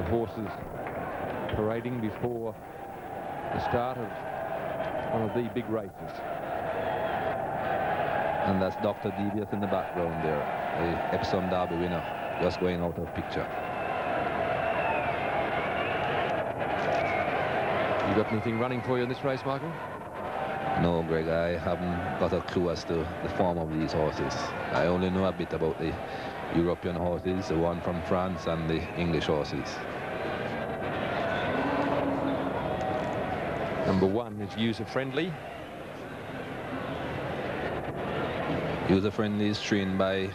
horses parading before the start of one of the big races. And that's Dr. Devious in the background there, the Epsom Derby winner, just going out of picture. You got anything running for you in this race, Michael? No, Greg, I haven't got a clue as to the form of these horses. I only know a bit about the European horses, the one from France, and the English horses. Number 1 is User Friendly. User Friendly is trained by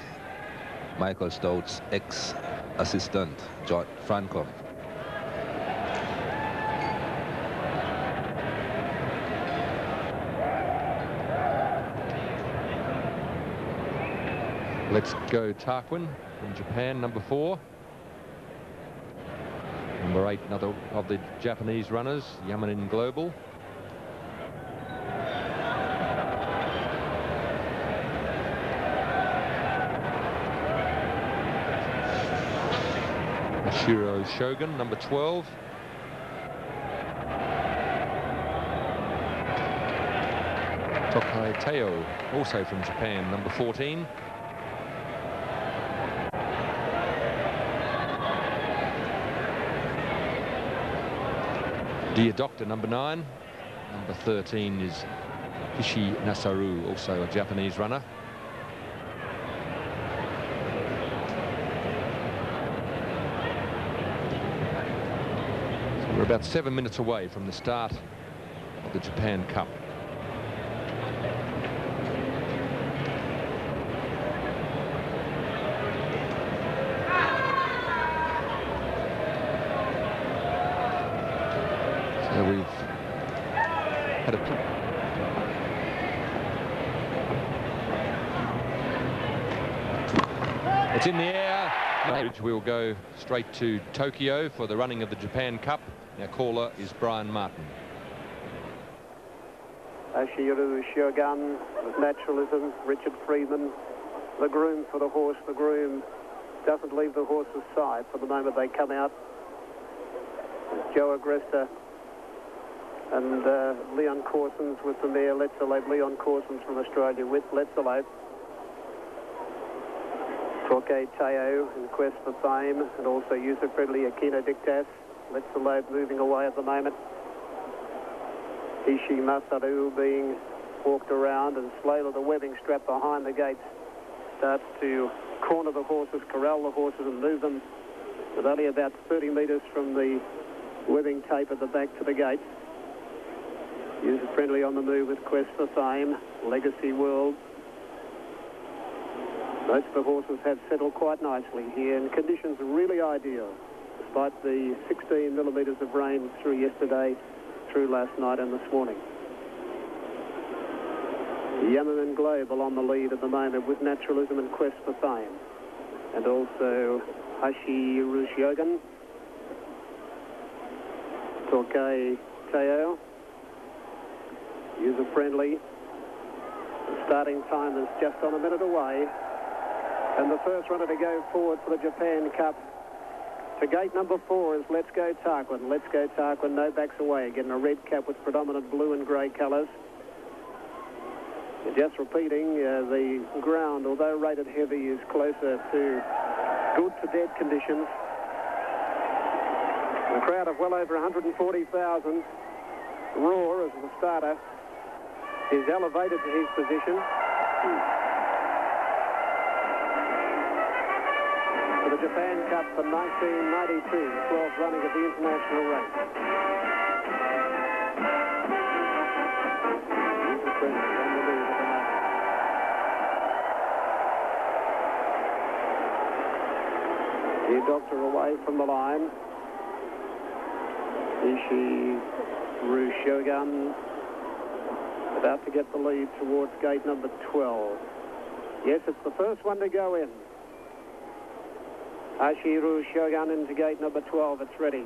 Michael Stout's ex-assistant, John Franco. Let's Go Tarquin from Japan, number 4. Number 8, another of the Japanese runners, Yamanin Global. Ashiro Shogun, number 12. Tokai Teo, also from Japan, number 14. Dear Doctor, number 9. Number 13 is Hishi Nasaru, also a Japanese runner. So we're about 7 minutes away from the start of the Japan Cup. We've had it's in the air. We'll go straight to Tokyo for the running of the Japan Cup. Our caller is Brian Martin. Ashiro Shogun with Naturalism, Richard Freeman, the groom for the horse. The groom doesn't leave the horse's side for the moment they come out. Joe Agresta and Leon Corsons with the mare Let's Alive. Leon Corsons from Australia with Let's Alive. Torquay Teo in Quest for Fame, and also User Friendly Aquino Dictas. Let's Alive moving away at the moment. Ishi Masaru being walked around, and Slater, the webbing strap behind the gates, starts to corner the horses, corral the horses and move them with only about 30 metres from the webbing tape at the back to the gate. User Friendly on the move with Quest for Fame, Legacy World. Most of the horses have settled quite nicely here, and conditions are really ideal, despite the 16 millimetres of rain through yesterday, through last night and this morning. Yamanin Global on the lead at the moment with Naturalism and Quest for Fame, and also Ashiro Shogun, Torquay Teo, User Friendly. The starting time is just on a minute away, and the first runner to go forward for the Japan Cup to gate number 4 is Let's Go Tarquin. Let's Go Tarquin, no backs away, getting a red cap with predominant blue and grey colours. Just repeating, the ground, although rated heavy, is closer to good to dead conditions. A crowd of well over 140,000. Roar, as the starter, is elevated to his position. For the Japan Cup for 1992, 12th running of the international race. The Doctor away from the line. Ashiro Shogun about to get the lead towards gate number 12. Yes, it's the first one to go in. Ashiro Shogun into gate number 12. It's ready.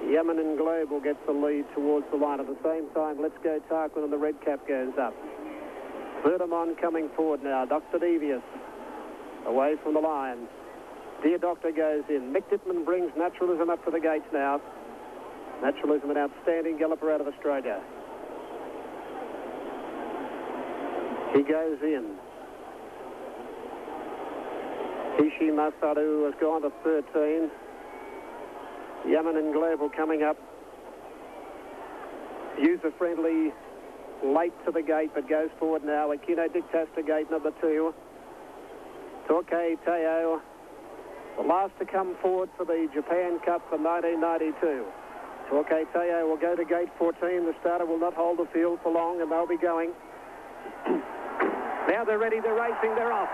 Yamanin Global gets the lead towards the line. At the same time, Let's Go Tarquin and the red cap goes up. Verdamon coming forward now. Dr. Devious away from the line. Dear Doctor goes in. Mick Dittman brings Naturalism up to the gates now. Naturalism, an outstanding galloper out of Australia. He goes in. Hishi Masaru has gone to 13. Yaman Global coming up. User-friendly late to the gate, but goes forward now. Akino Dictas to gate number 2. Torquay Teo, the last to come forward for the Japan Cup for 1992. Torquay Teo will go to gate 14. The starter will not hold the field for long, and they'll be going. Now they're ready, they're racing, they're off.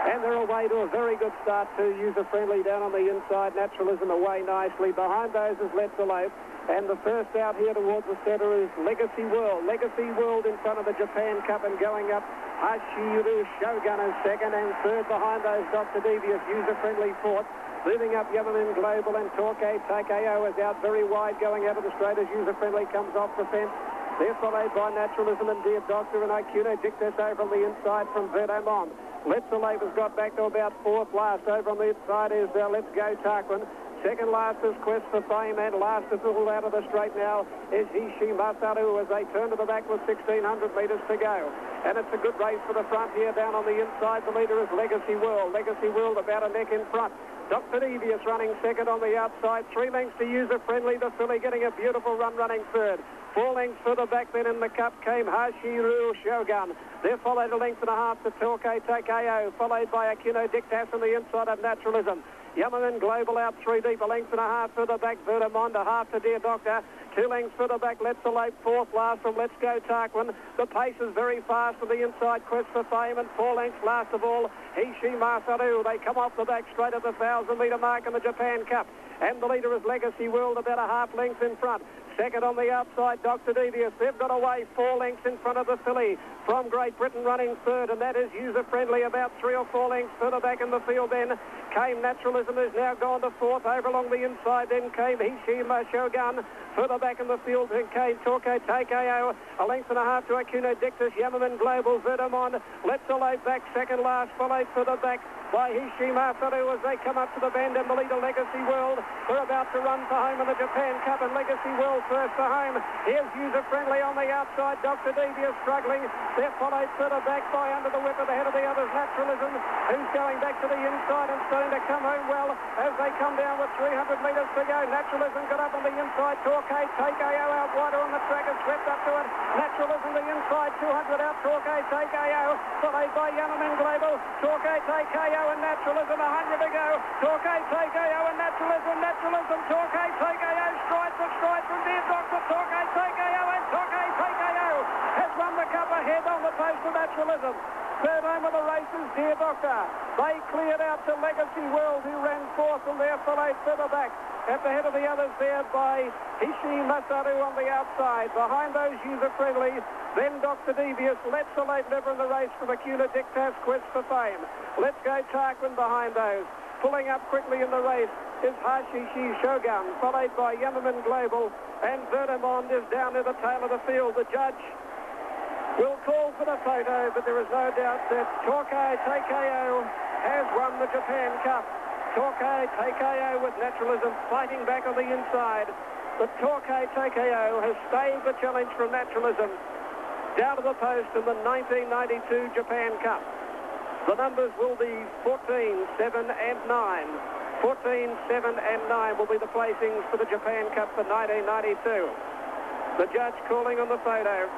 And they're away to a very good start too. User-friendly down on the inside. Naturalism away nicely. Behind those is Let's Elope. And the first out here towards the centre is Legacy World. Legacy World in front of the Japan Cup and going up. Hashiru Shogun is second, and third behind those Dr. Devious. User-friendly fourth. Moving up Yamamin Global, and Torquay Takeo is out very wide going out of the straight as User-friendly comes off the fence. They're followed by Naturalism and Dear Doctor, and Ikuno Dictas over on the inside from Verdomont. Let's Elope has got back to about fourth last. Over on the inside is Let's Go Tarquin. Second last is Quest for Fame, and last is pulled out of the straight now is Hishi Masaru as they turn to the back with 1,600 metres to go. And it's a good race for the front here. Down on the inside, the leader is Legacy World. Legacy World about a neck in front. Dr. Devious running second on the outside. 3 lengths to User-friendly. The filly getting a beautiful run running third. 4 lengths further back then in the cup came Hashiru Shogun. They're followed a length and a half to Torquay Takeo, followed by Akino Dictas on the inside of Naturalism. Yamaman Global out 3 deep, a length and a half further back, Verdomont, a half to Dear Doctor. 2 lengths further back, Let's Elope, fourth last from Let's Go Tarquin. The pace is very fast to the inside, Quest for Fame, and 4 lengths last of all, Hishi Masaru. They come off the back straight at the 1,000-metre mark in the Japan Cup. And the leader is Legacy World, about a half length in front. Second on the outside, Dr. Devious. They've got away 4 lengths in front of the filly from Great Britain running third, and that is User-friendly about 3 or 4 lengths further back in the field. Then came Naturalism, who's now gone to fourth. Over along the inside, then came Hishima Shogun. Further back in the field, then came Torquay Takeo. A length and a half to Akino Dictas, Yamaman Global, Verdomont. Let's Elope back second last, followed further back by Hishi Masaru as they come up to the bend, and the leader Legacy World. They're about to run for home in the Japan Cup, and Legacy World first for home. Here's User-friendly on the outside. Dr. Devious struggling. They're followed further back by under the whip of the head of the others, Naturalism, who's going back to the inside and starting to come home well as they come down with 300 metres to go. Naturalism got up on the inside. Torquay Takeo out wider on the track and swept up to it. Naturalism the inside, 200 out. Torquay Takeo, followed by Yamaman Global. Torquay Takeo and Naturalism, 100 to go. Torquay Takeo and Naturalism. Naturalism, Torquay Takeo, stride for stride from Dear Doctor. Torquay Takeo, and Torquay Takeo has won the cup ahead on the post of Naturalism. Third home of the race is Dear Doctor. They cleared out to Legacy World, who ran fourth, and they're followed further back at the head of the others there by Hishi Masaru on the outside. Behind those, User-friendly. Then Dr. Devious. Let's Elope never in the race from Akino Dictas, Quest for Fame. Let's Go Tarquin behind those. Pulling up quickly in the race is Hashishi Shogun, followed by Yamaman Global, and Verdomont is down near the tail of the field. The judge will call for the photo, but there is no doubt that Torquay Takeo has won the Japan Cup. Torquay Takeo with Naturalism fighting back on the inside. But Torquay Takeo has staved the challenge from Naturalism down to the post in the 1992 Japan Cup. The numbers will be 14, 7 and 9. 14, 7 and 9 will be the placings for the Japan Cup for 1992. The judge calling on the photo.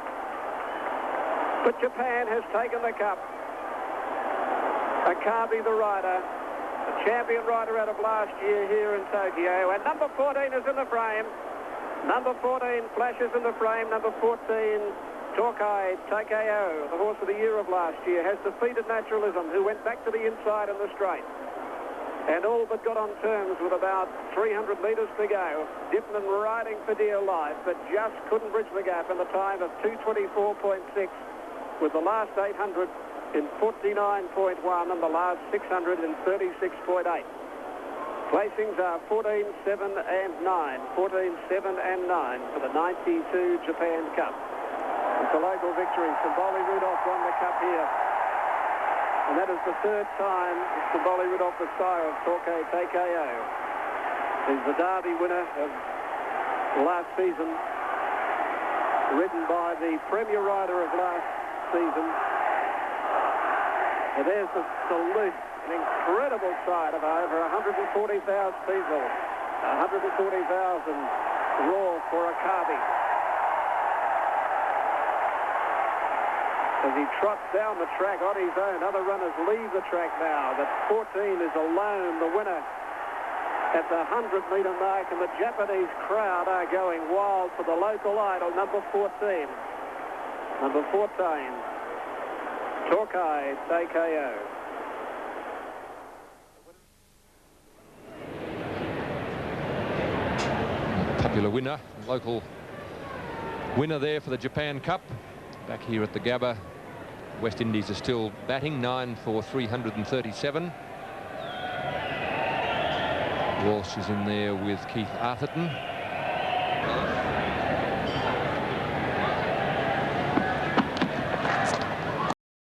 But Japan has taken the cup. Akabe the rider, the champion rider out of last year here in Tokyo. And number 14 is in the frame. Number 14 flashes in the frame. Number 14, Torquay Takeo, the horse of the year of last year, has defeated Naturalism, who went back to the inside in the straight. And all but got on terms with about 300 metres to go. Dittman riding for dear life, but just couldn't bridge the gap in the time of 2:24.6, with the last 800 in 49.1 and the last 600 in 36.8. Placings are 14, 7 and 9. 14, 7 and 9 for the 92 Japan Cup. It's a local victory. Symboli Rudolph won the cup here And that is the third time the Bollywood off the sire of Torquay TKO. He's the Derby winner of last season, ridden by the Premier Rider of last season. And there's the salute, an incredible sight of over 140,000 people. 140,000 roar for Akabi. As he trots down the track on his own. Other runners leave the track now. The 14 is alone the winner at the 100-metre mark, and the Japanese crowd are going wild for the local idol, number 14. Number 14, Torquay TKO. Popular winner, local winner there for the Japan Cup. Back here at the Gabba, West Indies are still batting, 9 for 337. Walsh is in there with Keith Arthurton.